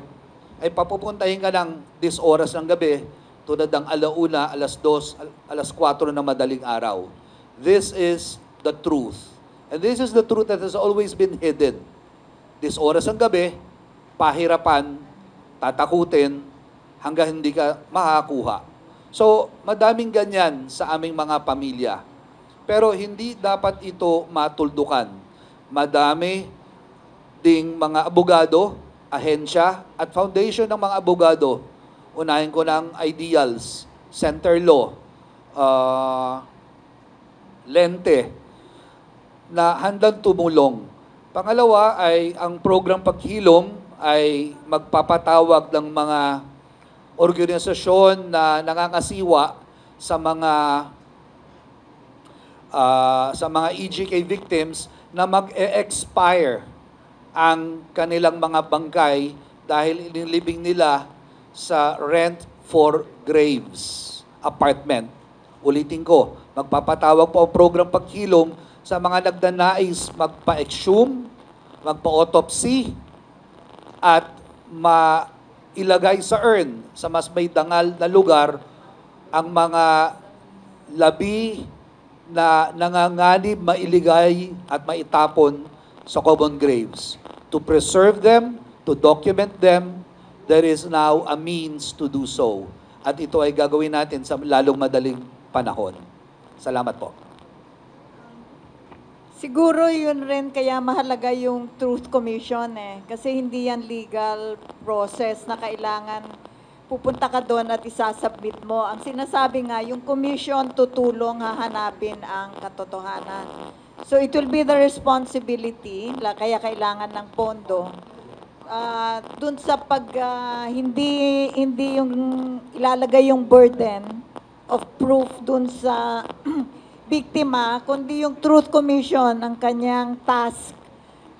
ay papupuntahin ka ng 10 oras ng gabi, tulad ng 1:00, 2:00, 4:00 na madaling araw. This is the truth. And this is the truth that has always been hidden. 10 oras ng gabi, pahirapan, tatakutin, hanggang hindi ka makakuha. So, madaming ganyan sa aming mga pamilya. Pero hindi dapat ito matuldukan. Madami ding mga abogado, ahensya, at foundation ng mga abogado. Unahin ko ng Ideals, Center Law, Lente, na handang tumulong. Pangalawa ay ang program Paghilom ay magpapatawag ng mga organisasyon na nangangasiwa sa mga EJK victims na mag-expire ang kanilang mga bangkay dahil inilibing nila sa rent for graves apartment. Ulitin ko, magpapatawag po ang program Paghilom sa mga nagdanais magpa-exhume, magpa-autopsy, at mailagay sa urn sa mas may dangal na lugar ang mga labi na nanganganib mailigay at maitapon sa common graves. To preserve them, to document them, there is now a means to do so. At ito ay gagawin natin sa lalong madaling panahon. Salamat po.
Siguro yun rin kaya mahalaga yung Truth Commission Kasi hindi yan legal process na kailangan pupunta ka doon at isasubmit mo. Ang sinasabi nga, yung commission tutulong hahanapin ang katotohanan. So it will be the responsibility, kaya kailangan ng pondo, dun sa hindi yung ilalagay yung burden of proof dun sa biktima, kundi yung Truth Commission, ang kanyang task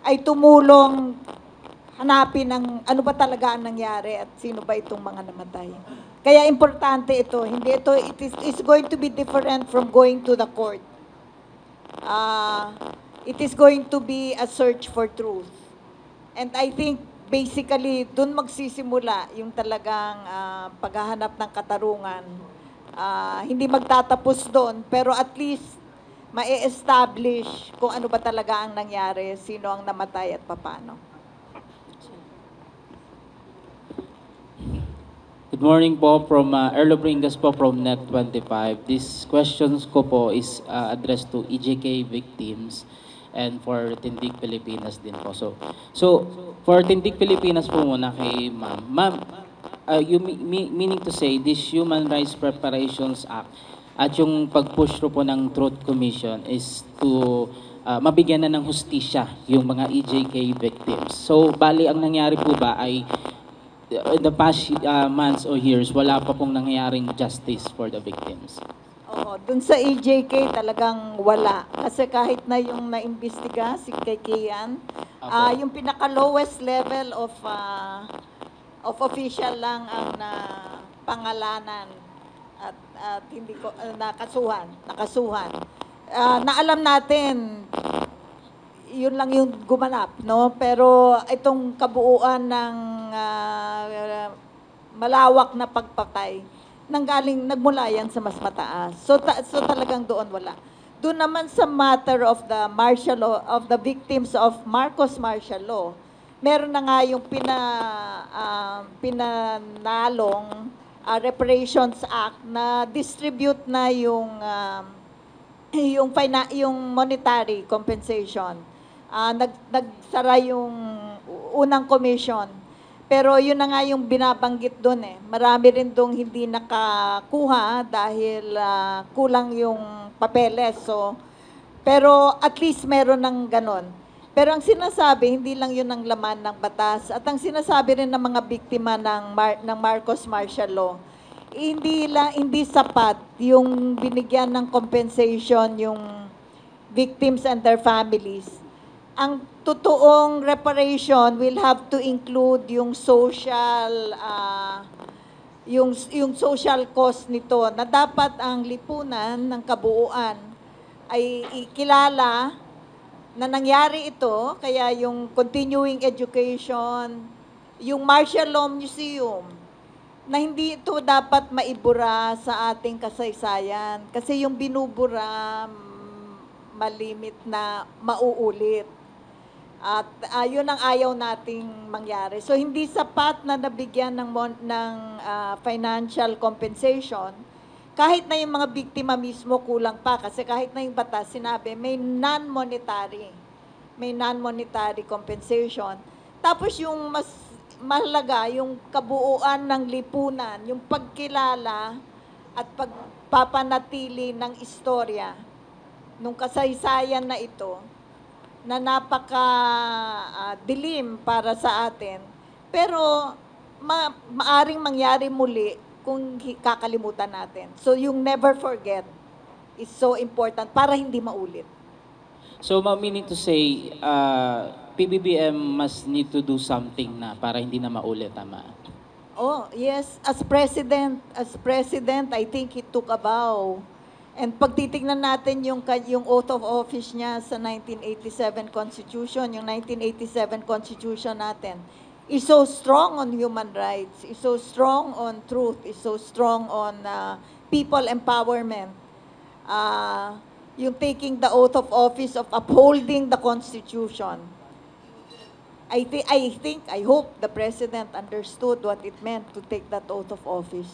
ay tumulong hanapin ano ba talaga ang nangyari at sino ba itong mga namatay. Kaya importante ito. It's going to be different from going to the court. It is going to be a search for truth. And I think basically doon magsisimula yung talagang paghahanap ng katarungan. Hindi magtatapos doon, pero at least ma-establish kung ano ba talaga ang nangyari, sino ang namatay at paano.
Good morning po from Erlo Bringas po from Net25. This questions ko po is addressed to EJK victims and for Tindig Pilipinas din po. So for Tindig Pilipinas po muna kay ma'am. Ma'am, you meaning to say this Human Rights Preparations Act At yung pag-push po ng Truth Commission is to mabigyan na ng hustisya yung mga EJK victims. So, bali ang nangyari po ba ay in the past months or years, wala pa pong nangyaring justice for the victims.
Oo, dun sa EJK talagang wala. Kasi kahit na yung naimbestiga, si kay Kian, yung pinaka-lowest level of official lang ang pangalanan at hindi ko nakasuhan. Na alam natin, yun lang yung gumanap, no? Pero itong kabuuan ng malawak na pagpatay, nagmula yan sa mas mataas. So talagang doon wala. Doon naman sa matter of the martial law, of the victims of Marcos martial law, meron na nga yung pinanalong Reparations Act na distribute na yung monetary compensation. Nagsara yung unang commission. Pero yun na nga yung binabanggit doon eh. Marami rin doon hindi nakakuha dahil kulang yung papeles. So, pero at least meron ng ganon. Pero ang sinasabi, hindi lang yun ang laman ng batas. At ang sinasabi rin ng mga biktima ng Marcos martial law, hindi sapat yung binigyan ng compensation yung victims and their families. Ang totoong reparation will have to include yung social social cost nito na dapat ang lipunan ng kabuuan ay ikilala na nangyari ito, kaya yung continuing education, yung Martial Law Museum, na hindi ito dapat maibura sa ating kasaysayan. Kasi yung binubura, malimit na mauulit. At yun ang ayaw nating mangyari. So hindi sapat na nabigyan ng financial compensation, kahit na yung mga biktima mismo kulang pa. Kasi kahit na yung batas sinabi, may non-monetary compensation. Tapos yung mas mahalaga, yung kabuuan ng lipunan, yung pagkilala at pagpapanatili ng istorya nung kasaysayan na ito, na napaka-dilim para sa atin. Pero maaring mangyari muli kung kakalimutan natin. So yung never forget is so important para hindi maulit.
So, meaning to say, PBBM must need to do something na para hindi na maulit, tama?
Oh, yes. As president, I think he took a vow. And pag titignan natin yung oath of office niya sa 1987 Constitution, yung 1987 Constitution natin, is so strong on human rights, is so strong on truth, is so strong on people empowerment. Yung taking the oath of office of upholding the Constitution. I hope the President understood what it meant to take that oath of office.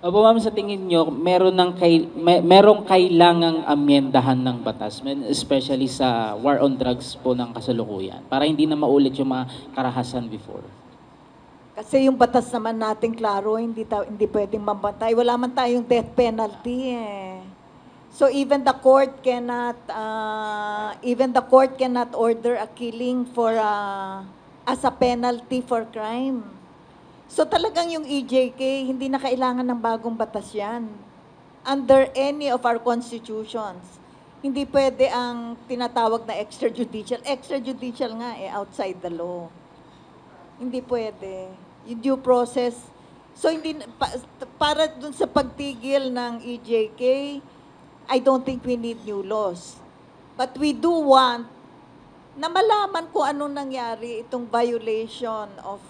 Opo, ma'am, sa tingin nyo, merong kailangang amyendahan ng batas, especially sa war on drugs po ng kasalukuyan, para hindi na maulit yung mga karahasan before?
Kasi yung batas naman natin, klaro, hindi pwedeng mabantay. Wala man tayong death penalty eh. So even the court cannot order a killing for as a penalty for crime. So talagang yung EJK, hindi na kailangan ng bagong batas yan. Under any of our constitutions. Hindi pwede ang tinatawag na extrajudicial. Extrajudicial nga outside the law. Hindi pwede. Yung due process. So hindi, para dun sa pagtigil ng EJK, I don't think we need new laws. But we do want na malaman kung anong nangyari itong violation of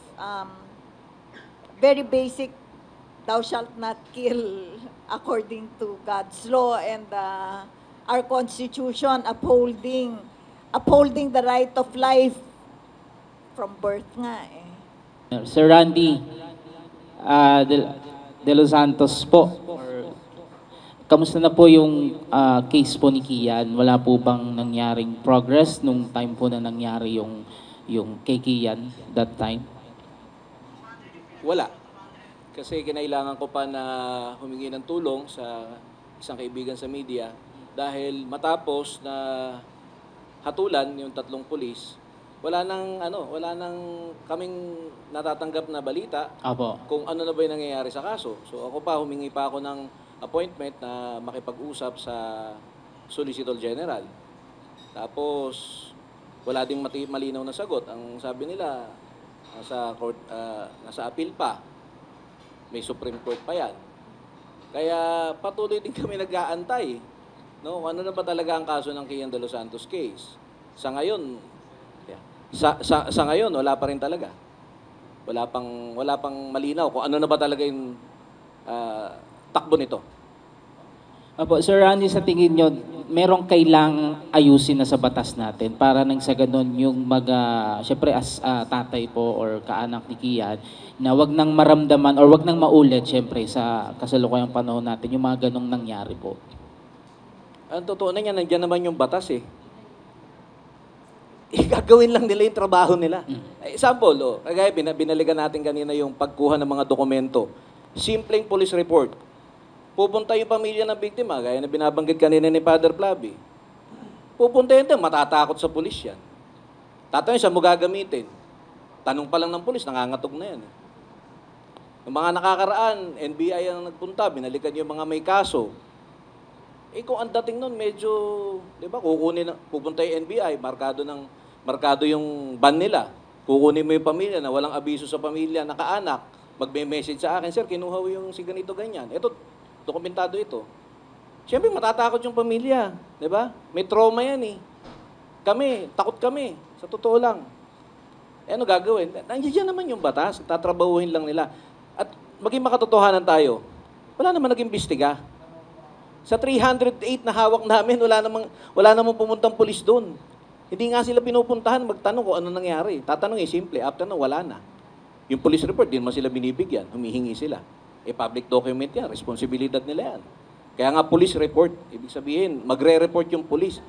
very basic, thou shalt not kill according to God's law and our Constitution upholding the right of life from birth nga eh.
Sir Randy De Los Santos po, kamusta na po yung case po ni Kian? Wala po bang nangyaring progress nung time po na nangyari yung kay Kian that time?
Wala. Kasi kinailangan ko pa na humingi ng tulong sa isang kaibigan sa media, dahil matapos na hatulan yung 3 pulis, wala nang kaming natatanggap na balita
Apo.
kung ano na ba yung nangyayari sa kaso. So ako pa, humingi pa ako ng appointment na makipag-usap sa Solicitor General. Tapos, wala ding malinaw na sagot. Ang sabi nila, nasa appeal pa. May Supreme Court pa yan. Kaya patuloy din kami nag-aantay. No? Kung ano na ba talaga ang kaso ng Kian de los Santos case. Sa ngayon, sa ngayon, wala pa rin talaga. Wala pang malinaw kung ano na ba talaga yung takbo nito.
Apo, Sir Randy, sa tingin nyo, merong kailangang ayusin na sa batas natin para nang sa ganun yung syempre as tatay po or kaanak ni Kian, na wag nang maramdaman or wag nang maulit syempre sa kasalukuyang panahon natin yung mga ganong nangyari po.
Ang totoo na yan, nandiyan naman yung batas eh. Gagawin lang nila yung trabaho nila. Example, kagaya binalikan natin kanina yung pagkuha ng mga dokumento. Simpleng police report. Pupunta yung pamilya ng biktima, gaya na binabanggit kanina ni Father Flavi. Pupunta yun, matatakot sa pulis yan. Tatanong siya mo gagamitin. Tanong pa lang ng pulis, nangangatog na yan. Yung mga nakakaraan, NBI ang nagpunta, binalikan yung mga may kaso. Kung ang dating nun, medyo, di ba, pupunta yung NBI, markado yung ban nila. Kukunin mo yung pamilya na walang abiso sa pamilya, nakaanak, magme-message sa akin, sir, kinuha yung si ganito ganyan. Ito, dokumentado ito. Siyempre, matatakot yung pamilya. Di ba? May trauma yan eh. Takot kami. Sa totoo lang. Ano gagawin? Nandiyan naman yung batas. Tatrabahuhin lang nila. At maging makatotohanan tayo, wala naman nag-imbestiga. Sa 308 na hawak namin, wala namang pumuntang pulis doon. Hindi nga sila pinupuntahan, magtanong kung ano nangyari. Tatanong simple. After na, wala na. Yung police report, di naman sila binibigyan. Humihingi sila. Public document yan. Responsibilidad nila yan. Kaya nga police report. Ibig sabihin, magre-report yung police.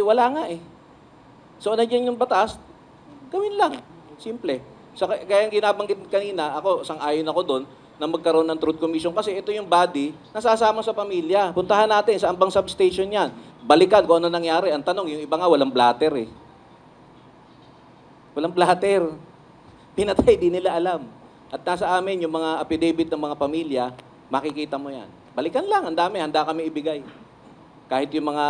Wala nga eh. So, nandiyan yung batas, gawin lang. Simple. So, kaya ginabanggit kanina, sang-ayon ako doon, na magkaroon ng Truth Commission kasi ito yung body na sasama sa pamilya. Puntahan natin sa ambang substation yan. Balikan kung ano nangyari. Ang tanong, yung iba nga walang blatter eh. Walang blatter. Pinatay, di nila alam. At nasa amin, yung mga affidavit ng mga pamilya, makikita mo yan. Balikan lang, ang dami, handa kami ibigay. Kahit yung mga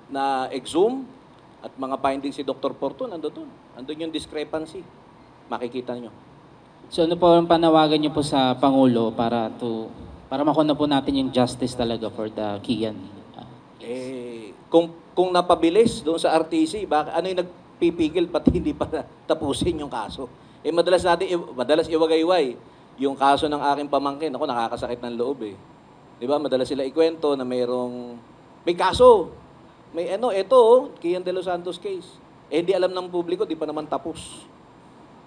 na-exhume at mga findings si Dr. Porto, nandun yung discrepancy. Makikita nyo.
So ano po ang panawagan niyo po sa Pangulo para makuha na po natin yung justice talaga for the Kian?
Kung napabilis doon sa RTC, ano yung nagpipigil pati hindi pa tapusin yung kaso? Madalas iwagayway yung kaso ng aking pamangkin. Ako, nakakasakit ng loob eh. Di ba? Madalas sila ikwento na may kaso. Kian de los Santos case. Hindi alam ng publiko, di pa naman tapos.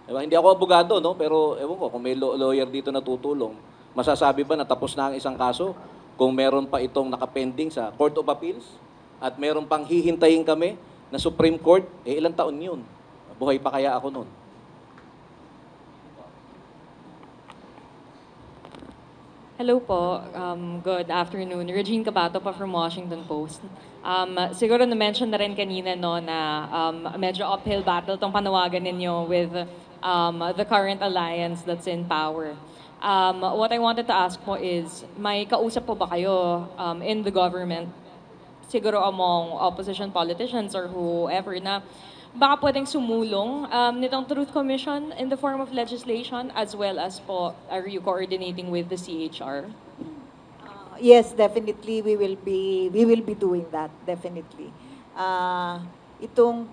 Diba? Hindi ako abogado, no? Pero ewan ko, kung may lawyer dito na tutulong, masasabi ba na tapos na ang isang kaso kung meron pa itong nakapending sa Court of Appeals at meron pang hihintayin kami na Supreme Court, ilang taon yun? Buhay pa kaya ako nun?
Hello po. Good afternoon. Regine Cabato pa from Washington Post. Siguro na-mention na rin kanina no, na medyo uphill battle tong panawagan ninyo with the current alliance that's in power. What I wanted to ask po is, may kausap po ba kayo in the government, siguro among opposition politicians or whoever, na baka pwedeng sumulong nitong Truth Commission in the form of legislation, as well as po, are you coordinating with the CHR?
Yes, definitely we will be doing that, definitely. Itong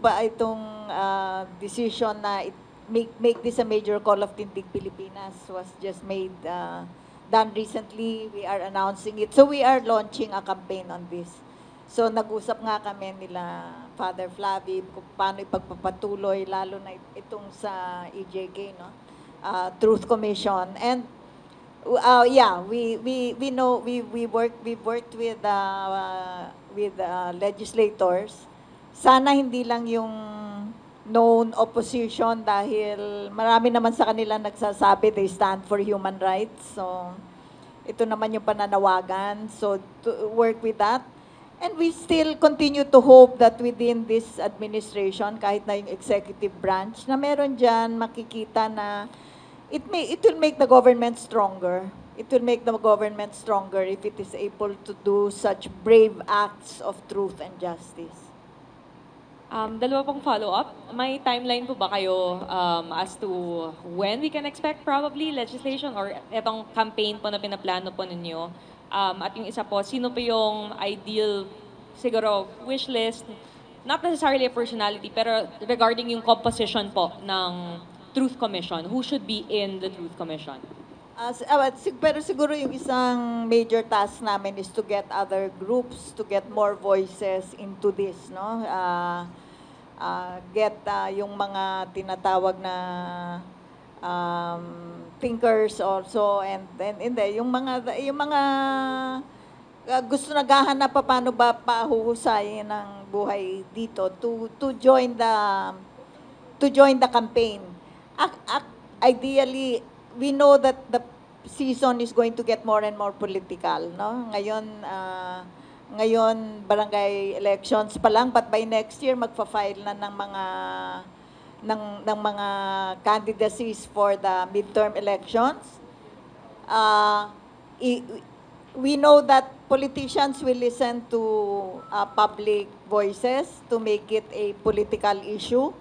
decision na make this a major call of Tindig Pilipinas was just done recently. We are announcing it. So we are launching a campaign on this. So nag-usap nga kami nila Father Flavi kung paano ipagpapatuloy, lalo na itong sa EJK, no? Truth Commission. And we know we worked with legislators. Sana hindi lang yung known opposition, dahil marami naman sa kanila nagsasabi they stand for human rights. So ito naman yung pananawagan. So, to work with that. And we still continue to hope that within this administration, kahit na yung executive branch, na meron dyan makikita na it will make the government stronger. It will make the government stronger if it is able to do such brave acts of truth and justice.
Dalawa pong follow-up. May timeline po ba kayo as to when we can expect probably legislation or itong campaign po na pinaplano po ninyo? At yung isa po, sino po yung ideal, siguro, wish list, not necessarily a personality, pero regarding yung composition po ng Truth Commission, who should be in the Truth Commission?
Pero siguro yung isang major task namin is to get other groups, to get more voices into this, no? Get yung mga tinatawag na thinkers also, and yung mga gusto naghahanap pa paano ba pahuhusayin ng buhay dito to join the campaign. Ideally, we know that the season is going to get more and more political, no? Ngayon barangay elections pa lang, but by next year magfa-file na ng mga candidacies for the midterm elections. We know that politicians will listen to public voices to make it a political issue.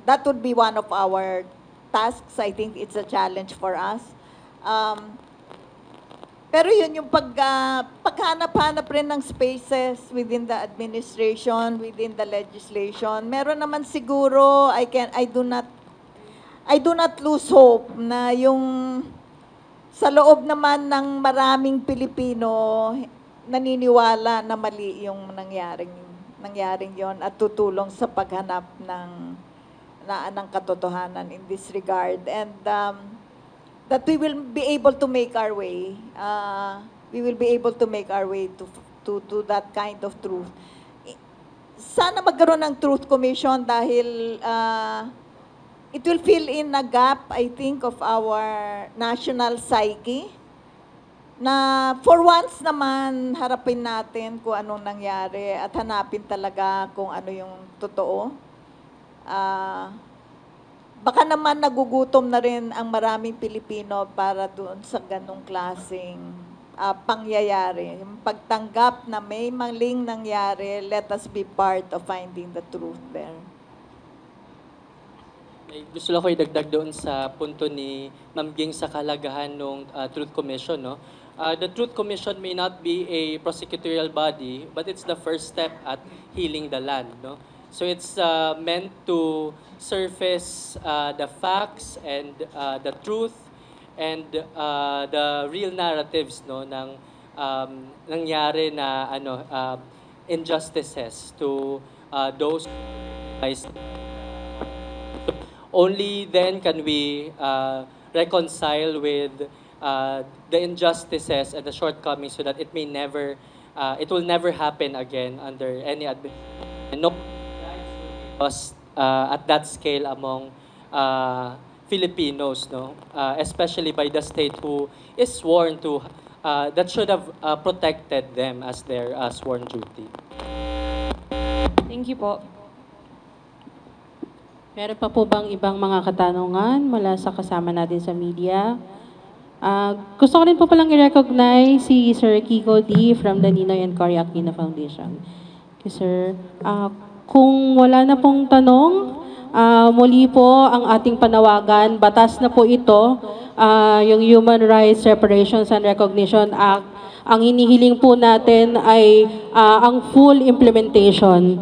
That would be one of our tasks. I think it's a challenge for us. Pero yun yung paghanap-hanap rin ng spaces within the administration, within the legislation. Meron naman siguro, I do not lose hope na yung sa loob naman ng maraming Pilipino naniniwala na mali yung nangyaring yon at tutulong sa paghanap ng katotohanan in this regard. And that we will be able to make our way. We will be able to make our way to that kind of truth. Sana magkaroon ng Truth Commission dahil it will fill in a gap, I think, of our national psyche na for once naman harapin natin kung anong nangyari at hanapin talaga kung ano yung totoo. Baka naman nagugutom na rin ang maraming Pilipino para doon sa ganong klaseng pangyayari. Yung pagtanggap na may maling nangyari, let us be part of finding the truth there.
Gusto lang ko idagdag doon sa punto ni Ma'am Ging sa kalagahan ng Truth Commission. No? The Truth Commission may not be a prosecutorial body, but it's the first step at healing the land. No? So it's meant to surface the facts and the truth and the real narratives, no, ng nangyari na injustices to those. Only then can we reconcile with the injustices and the shortcomings so that it will never happen again under any administration. No at that scale among Filipinos, no, especially by the state who is sworn to that should have protected them as their sworn duty.
Thank you po.
Meron pa po bang ibang mga katanungan mula sa kasama natin sa media? Gusto ko rin po palang i-recognize si Sir Kiko D. from the Ninoy and Cory Aquino Foundation. Okay, sir. Kung wala na pong tanong, muli po ang ating panawagan. Batas na po ito, yung Human Rights Reparations and Recognition Act. Ang hinihiling po natin ay ang full implementation